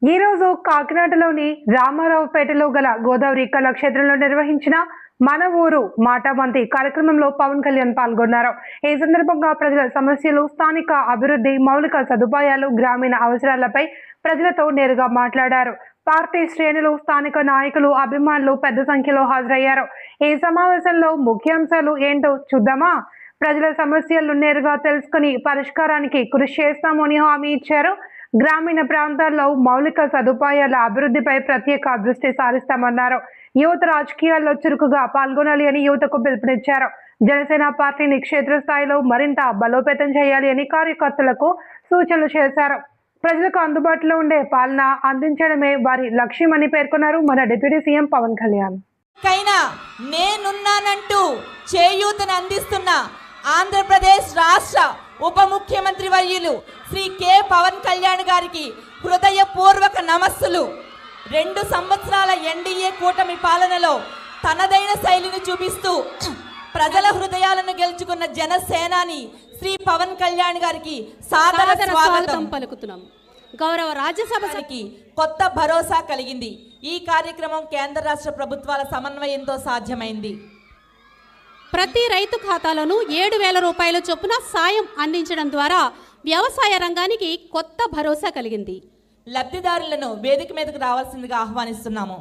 ఈ రోజు కాకినాడలోని రామారావుపేటలో గల గోదావరి కళాక్షేత్రంలో నిర్వహించిన మన ఊరు మాటామంతి కార్యక్రమంలో పవన్ కళ్యాణ్ పాల్గొన్నారు. ఈ సందర్భంగా ప్రజల సమస్యలు, స్థానిక అభివృద్ధి, మౌలిక సదుపాయాలు, గ్రామీణ అవసరాలపై ప్రజలతో నేరుగా మాట్లాడారు. పార్టీ శ్రేణులు, స్థానిక నాయకులు, అభిమానులు పెద్ద సంఖ్యలో హాజరయ్యారు. ఈ సమావేశంలో ముఖ్యాంశాలు ఏంటో చూద్దామా? ప్రజల సమస్యలను నేరుగా తెలుసుకుని పరిష్కారానికి కృషి చేస్తామని హామీ ఇచ్చారు. గ్రామీణ ప్రాంతాల్లో మౌలిక సదుపాయాల అభివృద్ధిపై ప్రత్యేక దృష్టి సారిస్తామన్నారు. యువత రాజకీయాల్లో చురుకుగా పాల్గొనాలి అని యువతకు పిలుపునిచ్చారు. జనసేన పార్టీని క్షేత్రస్థాయిలో మరింత బలోపేతం చేయాలి అని కార్యకర్తలకు సూచనలు చేశారు. ప్రజలకు అందుబాటులో ఉండే పాలన అందించడమే వారి లక్ష్యమని పేర్కొన్నారు మన డిప్యూటీ సీఎం పవన్ కళ్యాణ్. నేనున్నానంటూ చేయూతను అందిస్తున్న ఆంధ్రప్రదేశ్ రాష్ట్ర ఉప ముఖ్యమంత్రి వర్యులు శ్రీ కె పవన్ కళ్యాణ్ గారికి హృదయపూర్వక నమస్సులు. 2 సంవత్సరాల ఎన్డీఏ కూటమి పాలనలో తనదైన శైలిని చూపిస్తూ ప్రజల హృదయాలను గెలుచుకున్న జనసేనాని శ్రీ పవన్ కళ్యాణ్ గారికి సాదర స్వాగతం పలుకుతున్నాం. గౌరవ రాజ్యసభకి కొత్త భరోసా కలిగింది. ఈ కార్యక్రమం కేంద్ర రాష్ట్ర ప్రభుత్వాల సమన్వయంతో సాధ్యమైంది. ప్రతి రైతు ఖాతాలోనూ 7,000 రూపాయల చొప్పున సాయం అందించడం ద్వారా వ్యవసాయ రంగానికి కొత్త భరోసా కలిగింది. లబ్ధిదారులను వేదిక మీదకు రావాల్సిందిగా ఆహ్వానిస్తున్నాము.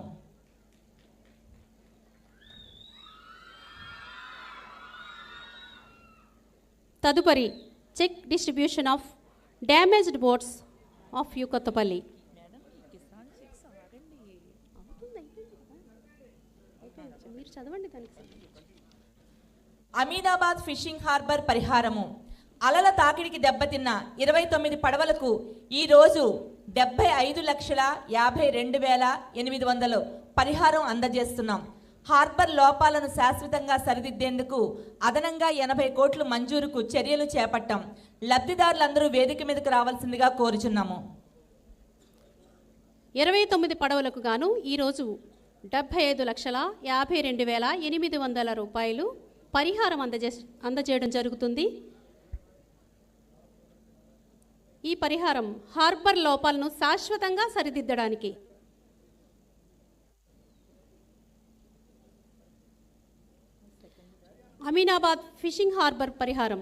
తదుపరి check distribution of damaged boats of U Kothapalli. మీరు చదవండి. అమీనాబాద్ ఫిషింగ్ హార్బర్ పరిహారము. అలల తాకిడికి దెబ్బతిన్న 29 పడవలకు ఈరోజు 75,52,800 పరిహారం అందజేస్తున్నాం. హార్బర్ లోపాలను శాశ్వతంగా సరిదిద్దేందుకు అదనంగా 80 కోట్లు మంజూరుకు చర్యలు చేపట్టాం. లబ్ధిదారులందరూ వేదిక మీదకు రావాల్సిందిగా కోరుచున్నాము. 29 పడవలకు గాను ఈరోజు 75,52,800 రూపాయలు పరిహారం అందజేయడం జరుగుతుంది. ఈ పరిహారం హార్బర్ లోపాలను శాశ్వతంగా సరిదిద్దడానికి. అమీనాబాద్ ఫిషింగ్ హార్బర్ పరిహారం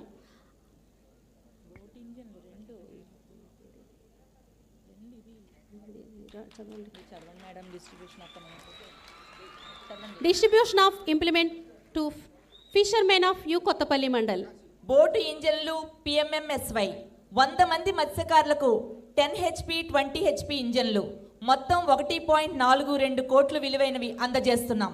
distribution of implement to fishermen of U Kothapalli mandal. Boat ఇంజన్లు PMMSY 100 మంది మత్స్యకారులకు 10 HP 20 HP ఇంజన్లు మొత్తం 1.42 కోట్లు విలువైనవి అందజేస్తున్నాం.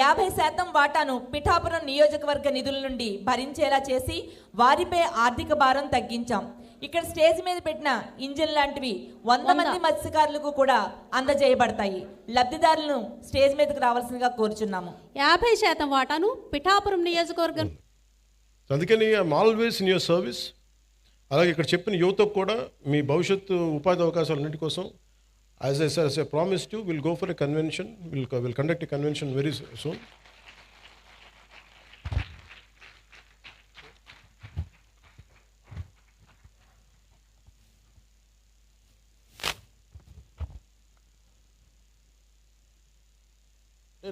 50% వాటాను పిఠాపురం నియోజకవర్గ నిధుల నుండి భరించేలా చేసి వారిపై ఆర్థిక భారం తగ్గించాం. ఇక్కడ స్టేజ్ మీద పెట్టిన ఇంజిన్ లాంటివి 100 మంది మత్స్యకారులకు కూడా అందజేయబడతాయి. లబ్ధిదారులను స్టేజ్ మీదకు రావాల్సిందిగా కోరుచున్నాము. 50% వాటాను పిఠాపురం నియోజకవర్గం. అందుకని I'm always in your service. అలాగే ఇక్కడ చెప్పిన యువతకు కూడా మీ భవిష్యత్తు ఉపాధి అవకాశాలన్నింటి కోసం as I promised you, we'll go for a convention. We'll conduct a convention very soon.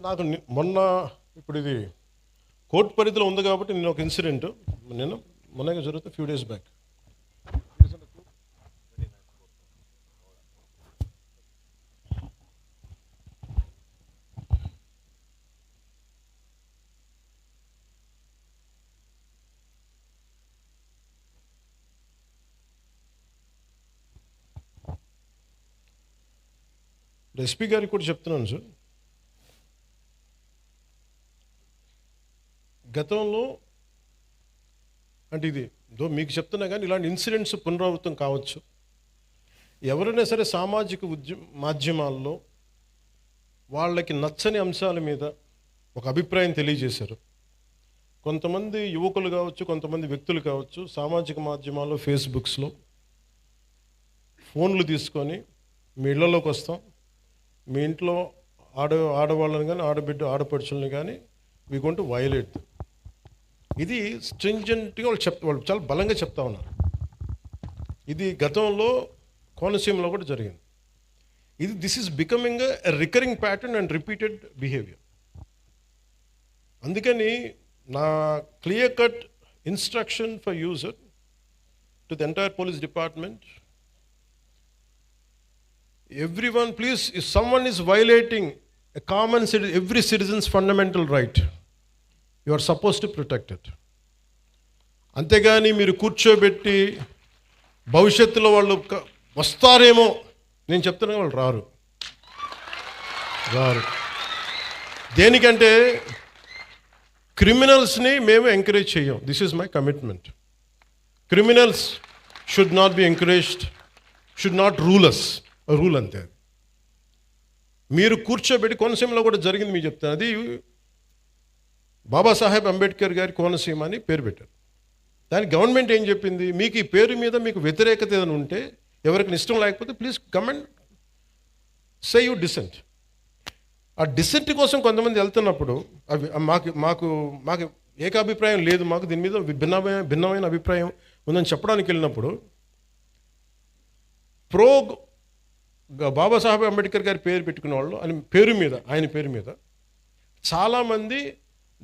నాకు మొన్న ఇప్పుడు ఇది కోర్టు పరిధిలో ఉంది కాబట్టి నేను ఒక ఇన్సిడెంట్ మొన్నగా జరుగుతుంది ఫ్యూ డేస్ బ్యాక్. ఎస్పీ గారికి కూడా చెప్తున్నాను సార్, గతంలో అంటే ఇది మీకు చెప్తున్నా కానీ ఇలాంటి ఇన్సిడెంట్స్ పునరావృతం కావచ్చు. ఎవరైనా సరే సామాజిక మాధ్యమాల్లో వాళ్ళకి నచ్చని అంశాల మీద ఒక అభిప్రాయం తెలియజేశారు. కొంతమంది యువకులు కావచ్చు, కొంతమంది వ్యక్తులు కావచ్చు, సామాజిక మాధ్యమాల్లో ఫేస్బుక్స్లో ఫోన్లు తీసుకొని మీ ఇళ్లలోకి వస్తాం, మీ ఇంట్లో ఆడవాళ్ళని కానీ ఆడపడుచుల్ని కానీ వీ గోయింగ్ టు వయలేట్. ఇది స్ట్రింజెంట్గా వాళ్ళు చాలా బలంగా చెప్తా ఉన్నారు. ఇది గతంలో కోనసీమలో కూడా జరిగింది. This is becoming a recurring pattern and repeated behaviour. అందుకని నా clear cut instruction for user to the entire police department, everyone please, if someone is violating a common every citizen's fundamental right, you are supposed to protect it. అంతేగాని మీరు కూర్చోబెట్టి భవిష్యత్తులో వాళ్ళు వస్తారేమో, నేను చెప్తున్నా వాళ్ళు రారు. దేనికంటే క్రిమినల్స్ని మేము ఎంకరేజ్ చేయం. This is my commitment. Criminals should not be encouraged, should not rule us. Rule అంతే. మీరు కూర్చోబెట్టి, కోనసీమలో కూడా జరిగింది మీకు చెప్తాను. అది బాబాసాహెబ్ అంబేద్కర్ గారి కోనసీమ అని పేరు పెట్టారు. దానికి గవర్నమెంట్ ఏం చెప్పింది, మీకు ఈ పేరు మీద మీకు వ్యతిరేకత ఏదైనా ఉంటే, ఎవరికి ఇష్టం లేకపోతే please come and say you dissent. ఆ డిసెంట్ కోసం కొంతమంది వెళ్తున్నప్పుడు అవి మాకు ఏకాభిప్రాయం లేదు, మాకు దీని మీద భిన్నమైన అభిప్రాయం ఉందని చెప్పడానికి వెళ్ళినప్పుడు బాబాసాహెబ్ అంబేద్కర్ గారి పేరు పెట్టుకునే వాళ్ళు ఆయన పేరు మీద చాలామంది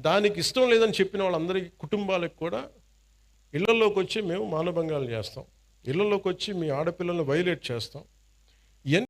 దానికి ఇష్టం లేదని చెప్పిన వాళ్ళందరి కుటుంబాలకు కూడా ఇళ్లలోకి వచ్చి మేము మానభంగాలు చేస్తాం, ఇళ్లలోకి వచ్చి మీ ఆడపిల్లల్ని వైలేట్ చేస్తాం,